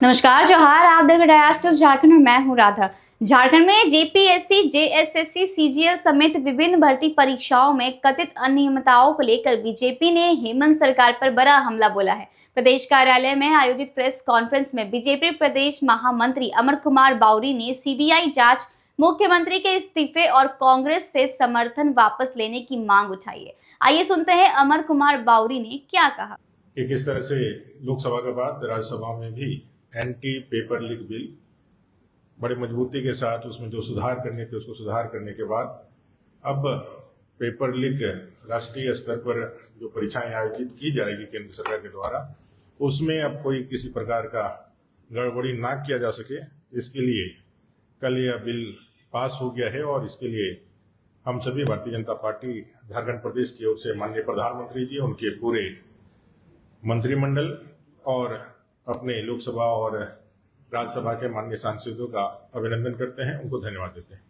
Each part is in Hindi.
नमस्कार जोहार, आप देख रहे हैं आज झारखंड और मैं हूं राधा। झारखंड में जेपीएससी, जेएसएससी, सीजीएल समेत विभिन्न भर्ती परीक्षाओं में कथित अनियमितताओं को लेकर बीजेपी ने हेमंत सरकार पर बड़ा हमला बोला है। प्रदेश कार्यालय में आयोजित प्रेस कॉन्फ्रेंस में बीजेपी प्रदेश महामंत्री अमर कुमार बावरी ने सीबीआई जांच, मुख्यमंत्री के इस्तीफे और कांग्रेस से समर्थन वापस लेने की मांग उठाई है। आइए सुनते हैं अमर कुमार बावरी ने क्या कहा। किस तरह से लोकसभा के बाद राज्यसभा में भी एंटी पेपर लीक बिल बड़े मजबूती के साथ उसमें जो सुधार करने थे उसको सुधार करने के बाद अब पेपर लीक राष्ट्रीय स्तर पर जो परीक्षाएं आयोजित की जाएगी केंद्र सरकार के द्वारा, उसमें अब कोई किसी प्रकार का गड़बड़ी ना किया जा सके, इसके लिए कल यह बिल पास हो गया है। और इसके लिए हम सभी भारतीय जनता पार्टी झारखंड प्रदेश की ओर से माननीय प्रधानमंत्री जी, उनके पूरे मंत्रिमंडल और अपने लोकसभा और राज्यसभा के माननीय सांसदों का अभिनंदन करते हैं, उनको धन्यवाद देते हैं।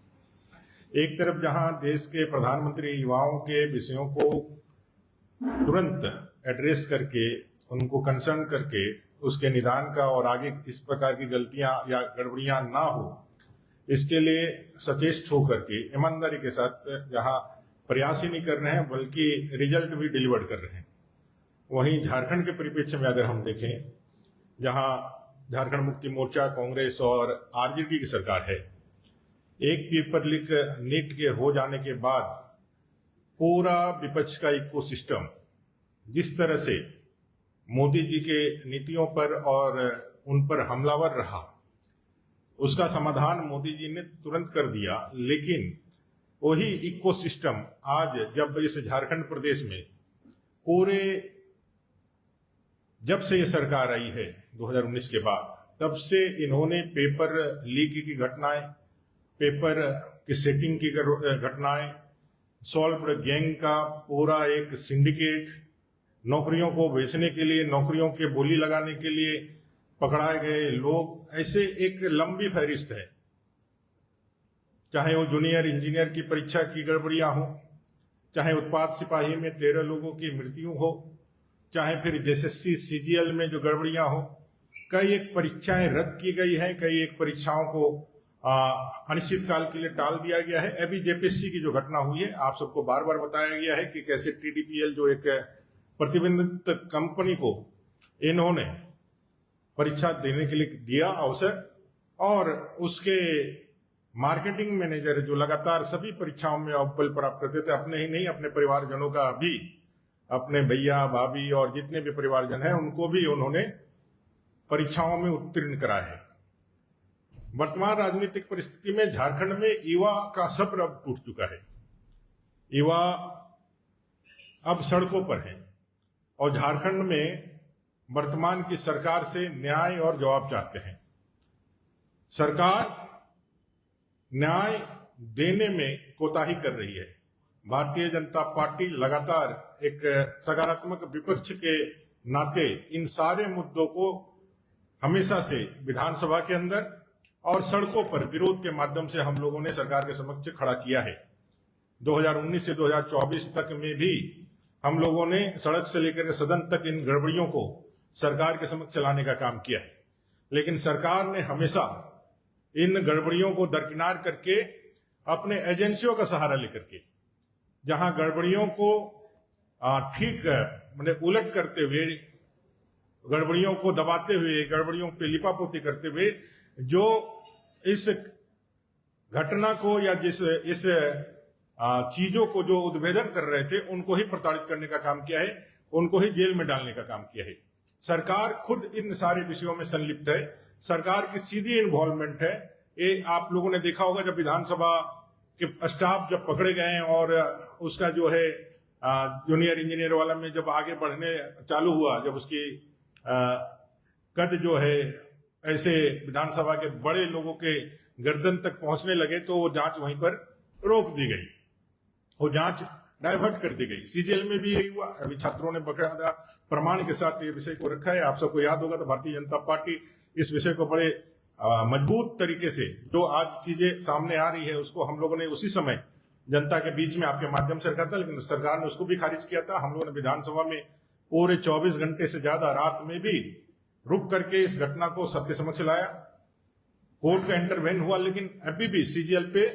एक तरफ जहां देश के प्रधानमंत्री युवाओं के विषयों को तुरंत एड्रेस करके, उनको कंसर्न करके उसके निदान का और आगे इस प्रकार की गलतियां या गड़बड़ियां ना हो, इसके लिए सचेष्ट होकर के ईमानदारी के साथ जहां प्रयास ही नहीं कर रहे हैं बल्कि रिजल्ट भी डिलीवर कर रहे हैं, वहीं झारखंड के परिप्रेक्ष्य में अगर हम देखें, जहां झारखंड मुक्ति मोर्चा, कांग्रेस और आरजेडी की सरकार है, एक पेपर लीक नीट के हो जाने के बाद पूरा विपक्ष का इकोसिस्टम जिस तरह से मोदी जी के नीतियों पर और उन पर हमलावर रहा, उसका समाधान मोदी जी ने तुरंत कर दिया। लेकिन वही इकोसिस्टम आज जब इस झारखंड प्रदेश में पूरे जब से ये सरकार आई है 2019 के बाद, तब से इन्होंने पेपर लीक की घटनाएं, पेपर की सेटिंग की घटनाएं, सॉल्व्ड गैंग का पूरा एक सिंडिकेट, नौकरियों को बेचने के लिए, नौकरियों के बोली लगाने के लिए पकड़ाए गए लोग, ऐसे एक लंबी फहरिस्त है। चाहे वो जूनियर इंजीनियर की परीक्षा की गड़बड़ियां हो, चाहे उत्पाद सिपाही में 13 लोगों की मृत्यु हो, चाहे फिर जेएसएससी सीजीएल में जो गड़बड़ियां हो, कई एक परीक्षाएं रद्द की गई हैं, कई एक परीक्षाओं को अनिश्चित काल के लिए टाल दिया गया है। अभी जेपीएससी की जो घटना हुई है, आप सबको बार बार बताया गया है कि कैसे टीडीपीएल जो एक प्रतिबंधित कंपनी को इन्होंने परीक्षा देने के लिए दिया अवसर, और उसके मार्केटिंग मैनेजर जो लगातार सभी परीक्षाओं में अव्वल प्राप्त करते थे, अपने ही नहीं अपने परिवारजनों का भी, अपने भैया भाभी और जितने भी परिवारजन हैं उनको भी उन्होंने परीक्षाओं में उत्तीर्ण करा है। वर्तमान राजनीतिक परिस्थिति में झारखंड में युवा का सब्र अब टूट चुका है। युवा अब सड़कों पर हैं और झारखंड में वर्तमान की सरकार से न्याय और जवाब चाहते हैं। सरकार न्याय देने में कोताही कर रही है। भारतीय जनता पार्टी लगातार एक सकारात्मक विपक्ष के नाते इन सारे मुद्दों को हमेशा से विधानसभा के अंदर और सड़कों पर विरोध के माध्यम से हम लोगों ने सरकार के समक्ष खड़ा किया है। 2019 से 2024 तक में भी हम लोगों ने सड़क से लेकर सदन तक इन गड़बड़ियों को सरकार के समक्ष चलाने का काम किया है, लेकिन सरकार ने हमेशा इन गड़बड़ियों को दरकिनार करके अपने एजेंसियों का सहारा लेकर के, जहां गड़बड़ियों को ठीक मतलब उलट करते हुए, गड़बड़ियों को दबाते हुए, गड़बड़ियों पे लिपापोती करते हुए, जो इस घटना को या जिस इस चीजों को जो उद्भेदन कर रहे थे, उनको ही प्रताड़ित करने का काम किया है, उनको ही जेल में डालने का काम किया है। सरकार खुद इन सारे विषयों में संलिप्त है, सरकार की सीधी इन्वॉल्वमेंट है। ये आप लोगों ने देखा होगा, जब विधानसभा के स्टाफ जब पकड़े गए और उसका जो है जूनियर इंजीनियर वाला में जब आगे बढ़ने चालू हुआ, जब उसकी कद जो है ऐसे विधानसभा के बड़े लोगों के गर्दन तक पहुंचने लगे, तो वो जांच वहीं पर रोक दी गई, वो जांच डाइवर्ट कर दी गई। सीजीएल में भी यही हुआ। अभी छात्रों ने बकायदा प्रमाण के साथ ये विषय को रखा है। आप सबको याद होगा तो भारतीय जनता पार्टी इस विषय को बड़े मजबूत तरीके से, जो आज चीजें सामने आ रही है, उसको हम लोगों ने उसी समय जनता के बीच में आपके माध्यम से रखा था, लेकिन सरकार ने उसको भी खारिज किया था। हम लोगों ने विधानसभा में पूरे 24 घंटे से ज्यादा रात में भी रुक करके इस घटना को सबके समक्ष लाया, कोर्ट का इंटरवेन हुआ, लेकिन अभी भी सीजीएल पे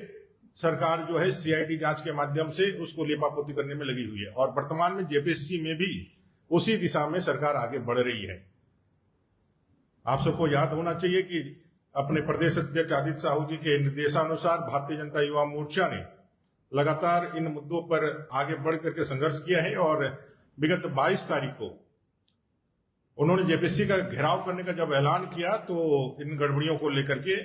सरकार जो है सीआईडी जांच के माध्यम से उसको लेपापोती करने में लगी हुई है और वर्तमान में जेपीएससी में भी उसी दिशा में सरकार आगे बढ़ रही है। आप सबको याद होना चाहिए कि अपने प्रदेश अध्यक्ष आदित्य साहू जी के निर्देशानुसार भारतीय जनता युवा मोर्चा ने लगातार इन मुद्दों पर आगे बढ़ करके संघर्ष किया है और विगत 22 तारीख को उन्होंने जेपीएससी का घेराव करने का जब ऐलान किया तो इन गड़बड़ियों को लेकर के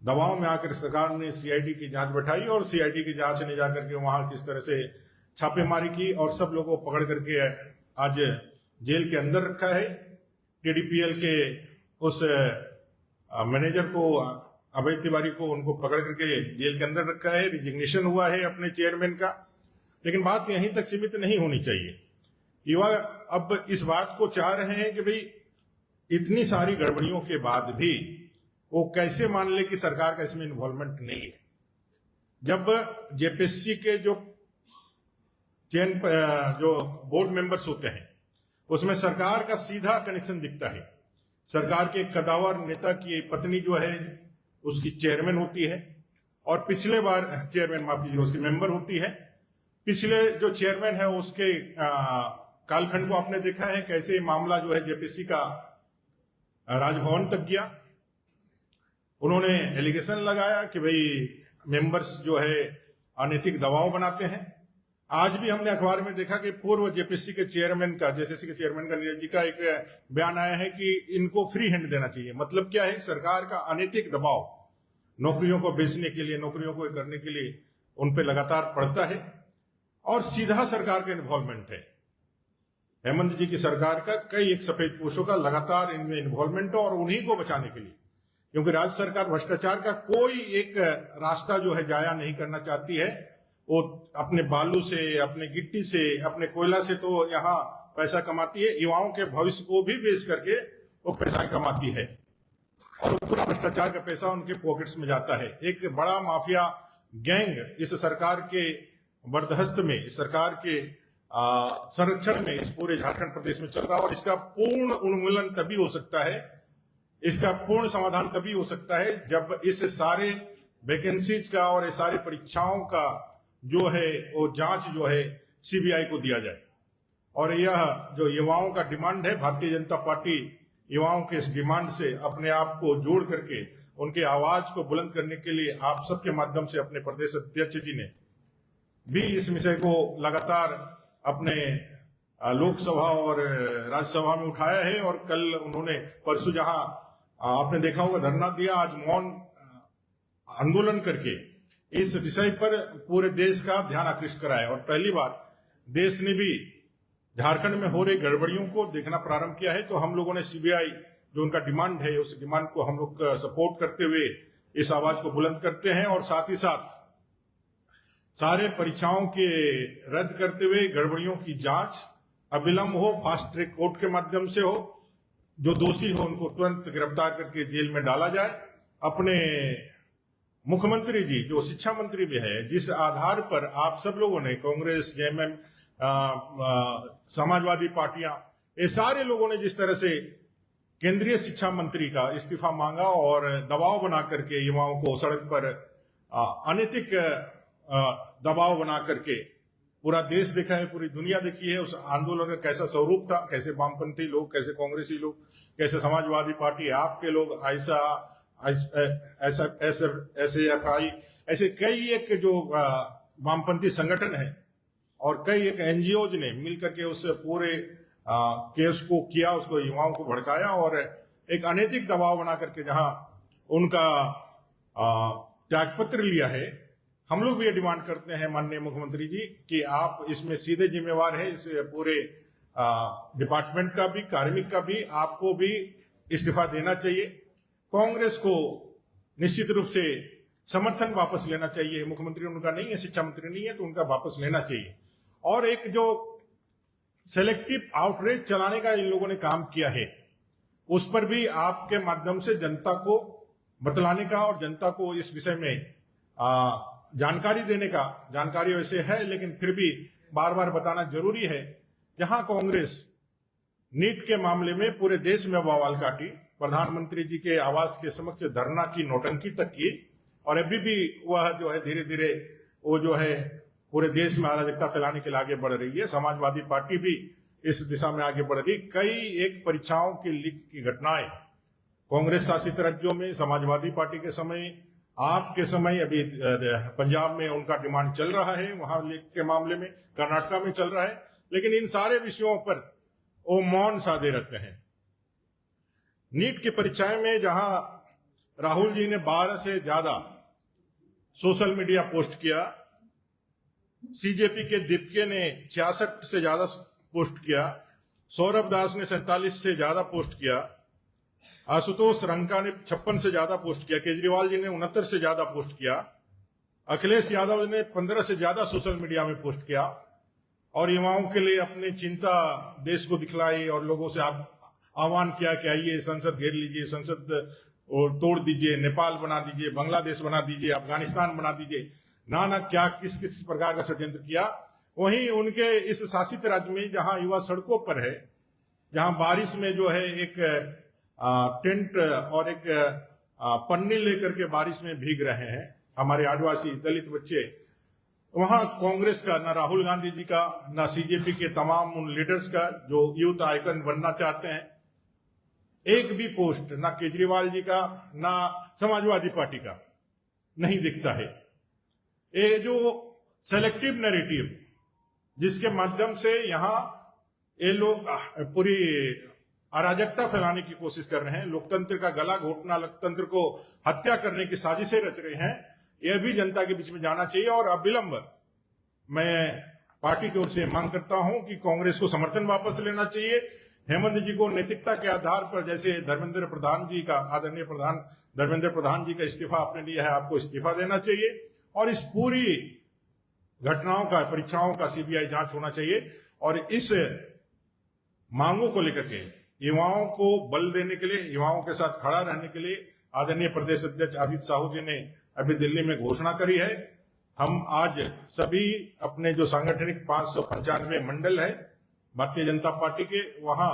दबाव में आकर सरकार ने सीआईडी की जांच बैठाई और सीआईडी की जांच ने जाकर के वहां किस तरह से छापेमारी की और सब लोगों को पकड़ करके आज जेल के अंदर रखा है। टीडीपीएल के उस मैनेजर को, अभय तिवारी को, उनको पकड़ करके जेल के अंदर रखा है। रिजिग्नेशन हुआ है अपने चेयरमैन का। लेकिन बात यहीं तक सीमित नहीं होनी चाहिए। युवा अब इस बात को चाह रहे हैं कि भाई इतनी सारी गड़बड़ियों के बाद भी वो कैसे मान ले कि सरकार का इसमें इन्वॉल्वमेंट नहीं है, जब जेपीएससी के जो बोर्ड मेंबर्स होते हैं उसमें सरकार का सीधा कनेक्शन दिखता है। सरकार के कदावर नेता की पत्नी जो है उसकी चेयरमैन होती है और पिछले बार चेयरमैन, माफ कीजिए, उसकी मेंबर होती है। पिछले जो चेयरमैन है उसके कालखंड को आपने देखा है, कैसे मामला जो है जेपीएससी का राजभवन तक गया। उन्होंने एलिगेशन लगाया कि भाई मेंबर्स जो है अनैतिक दबाव बनाते हैं। आज भी हमने अखबार में देखा कि पूर्व जेपीएससी के चेयरमैन का, जेएसएससी के चेयरमैन का, नीरज जी का एक बयान आया है कि इनको फ्री हैंड देना चाहिए। मतलब क्या है, सरकार का अनैतिक दबाव नौकरियों को बेचने के लिए, नौकरियों को करने के लिए उन पर लगातार पड़ता है और सीधा सरकार का इन्वॉल्वमेंट है। हेमंत जी की सरकार का कई एक सफेद पोशों का लगातार इनमें इन्वॉल्वमेंट है और उन्हीं को बचाने के लिए, क्योंकि राज्य सरकार भ्रष्टाचार का कोई एक रास्ता जो है जाया नहीं करना चाहती है। वो अपने बालू से, अपने गिट्टी से, अपने कोयला से तो यहाँ पैसा कमाती है, युवाओं के भविष्य को भी बेच करके वो पैसा कमाती है और पूरा भ्रष्टाचार का पैसा उनके पॉकेट्स में जाता है। एक बड़ा माफिया गैंग इस सरकार के बर्दहस्त में, इस सरकार के संरक्षण में इस पूरे झारखंड प्रदेश में चल रहा है और इसका पूर्ण उन्मूलन तभी हो सकता है, इसका पूर्ण समाधान तभी हो सकता है जब इस सारे वैकेंसीज का और इस सारी परीक्षाओं का जो है वो जांच जो है सीबीआई को दिया जाए। और यह जो युवाओं का डिमांड है, भारतीय जनता पार्टी युवाओं के इस डिमांड से अपने आप को जोड़ करके उनके आवाज को बुलंद करने के लिए आप सबके माध्यम से अपने प्रदेश अध्यक्ष जी ने भी इस विषय को लगातार अपने लोकसभा और राज्यसभा में उठाया है और कल उन्होंने, परसों जहां आपने देखा होगा धरना दिया, आज मौन आंदोलन करके इस विषय पर पूरे देश का ध्यान आकृष्ट कराया और पहली बार देश ने भी झारखंड में हो रही गड़बड़ियों को देखना प्रारंभ किया है। तो हम लोगों ने सीबीआई जो उनका डिमांड है, उस डिमांड को हम लोग सपोर्ट करते हुए इस आवाज को बुलंद करते हैं और साथ ही साथ सारे परीक्षाओं के रद्द करते हुए गड़बड़ियों की जांच अविलंब हो, फास्ट ट्रैक कोर्ट के माध्यम से हो, जो दोषी हो उनको तुरंत गिरफ्तार करके जेल में डाला जाए। अपने मुख्यमंत्री जी जो शिक्षा मंत्री भी है, जिस आधार पर आप सब लोगों ने, कांग्रेस, जेएमएम, समाजवादी पार्टियां, ये सारे लोगों ने जिस तरह से केंद्रीय शिक्षा मंत्री का इस्तीफा मांगा और दबाव बना करके युवाओं को सड़क पर अनैतिक दबाव बना करके पूरा देश देखा है, पूरी दुनिया देखी है उस आंदोलन का कैसा स्वरूप था, कैसे वामपंथी लोग, कैसे कांग्रेसी लोग, कैसे समाजवादी पार्टी, आपके लोग, SAFI, ऐसे कई एक जो वामपंथी संगठन है और कई एक एनजीओज ने मिलकर के उस पूरे केस को किया, उसको युवाओं को भड़काया और एक अनैतिक दबाव बना करके जहां उनका त्यागपत्र लिया है। हम लोग भी ये डिमांड करते हैं माननीय मुख्यमंत्री जी कि आप इसमें सीधे जिम्मेवार हैं, इस पूरे डिपार्टमेंट का भी, कार्मिक का भी, आपको भी इस्तीफा देना चाहिए। कांग्रेस को निश्चित रूप से समर्थन वापस लेना चाहिए। मुख्यमंत्री उनका नहीं है, शिक्षा मंत्री नहीं है, तो उनका वापस लेना चाहिए। और एक जो सेलेक्टिव आउटरीच चलाने का इन लोगों ने काम किया है, उस पर भी आपके माध्यम से जनता को बतलाने का और जनता को इस विषय में जानकारी देने का, जानकारी वैसे है लेकिन फिर भी बार बार बताना जरूरी है। जहां कांग्रेस नीट के मामले में पूरे देश में बवाल काटी, प्रधानमंत्री जी के आवास के समक्ष धरना की, नौटंकी तक की, और अभी भी वह जो है धीरे धीरे वो जो है पूरे देश में अराजकता फैलाने के लिए आगे बढ़ रही है। समाजवादी पार्टी भी इस दिशा में आगे बढ़ रही। कई एक परीक्षाओं के लीक की घटनाएं कांग्रेस शासित राज्यों में, समाजवादी पार्टी के समय, आपके समय, अभी पंजाब में उनका डिमांड चल रहा है, वहां लीक के मामले में कर्नाटका में चल रहा है, लेकिन इन सारे विषयों पर वो मौन साधे रहते हैं। नीट की परीक्षाएं में जहां राहुल जी ने 12 से ज्यादा सोशल मीडिया पोस्ट किया, सीजेपी के दीपके ने 66 से ज्यादा पोस्ट किया, सौरभ दास ने 47 से ज्यादा पोस्ट किया, आशुतोष रंका ने 56 से ज्यादा पोस्ट किया, केजरीवाल जी ने 69 से ज्यादा पोस्ट किया, अखिलेश यादव ने 15 से ज्यादा सोशल मीडिया में पोस्ट किया और युवाओं के लिए अपनी चिंता देश को दिखलाई और लोगों से आह्वान किया कि आइए संसद घेर लीजिए, संसद तोड़ दीजिए, नेपाल बना दीजिए, बांग्लादेश बना दीजिए, अफगानिस्तान बना दीजिए, ना क्या किस किस प्रकार का षड्यंत्र किया। वहीं उनके इस शासित राज्य में जहां युवा सड़कों पर है, जहां बारिश में जो है एक टेंट और एक पन्नी लेकर के बारिश में भीग रहे हैं हमारे आदिवासी दलित बच्चे, वहां कांग्रेस का, ना राहुल गांधी जी का, ना सीजेपी के तमाम उन लीडर्स का जो यूथ आइकन बनना चाहते हैं, एक भी पोस्ट ना केजरीवाल जी का, ना समाजवादी पार्टी का नहीं दिखता है। ये जो सेलेक्टिव नैरेटिव जिसके माध्यम से यहां ये लोग पूरी अराजकता फैलाने की कोशिश कर रहे हैं, लोकतंत्र का गला घोटना, लोकतंत्र को हत्या करने की साजिशें रच रहे हैं, यह भी जनता के बीच में जाना चाहिए। और अविलंब मैं पार्टी की ओर से मांग करता हूं कि कांग्रेस को समर्थन वापस लेना चाहिए। हेमंत जी को नैतिकता के आधार पर, जैसे धर्मेंद्र प्रधान जी का, आदरणीय प्रधान धर्मेंद्र प्रधान जी का इस्तीफा आपने लिया है, आपको इस्तीफा देना चाहिए और इस पूरी घटनाओं का, परीक्षाओं का सीबीआई जांच होना चाहिए। और इस मांगों को लेकर के युवाओं को बल देने के लिए, युवाओं के साथ खड़ा रहने के लिए आदरणीय प्रदेश अध्यक्ष आदित्य साहू जी ने अभी दिल्ली में घोषणा करी है। हम आज सभी अपने जो सांगठनिक 595 मंडल है भारतीय जनता पार्टी के, वहां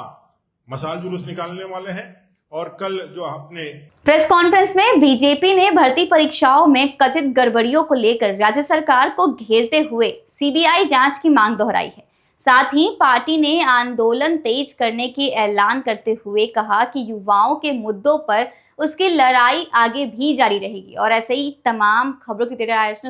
मशाल जुलूस निकालने वाले हैं। और कल जो अपने प्रेस कॉन्फ्रेंस में बीजेपी ने भर्ती परीक्षाओं में कथित गड़बड़ियों को लेकर राज्य सरकार को घेरते हुए सीबीआई जांच की मांग दोहराई है। साथ ही पार्टी ने आंदोलन तेज करने की ऐलान करते हुए कहा कि युवाओं के मुद्दों पर उसकी लड़ाई आगे भी जारी रहेगी। और ऐसे ही तमाम खबरों की तरह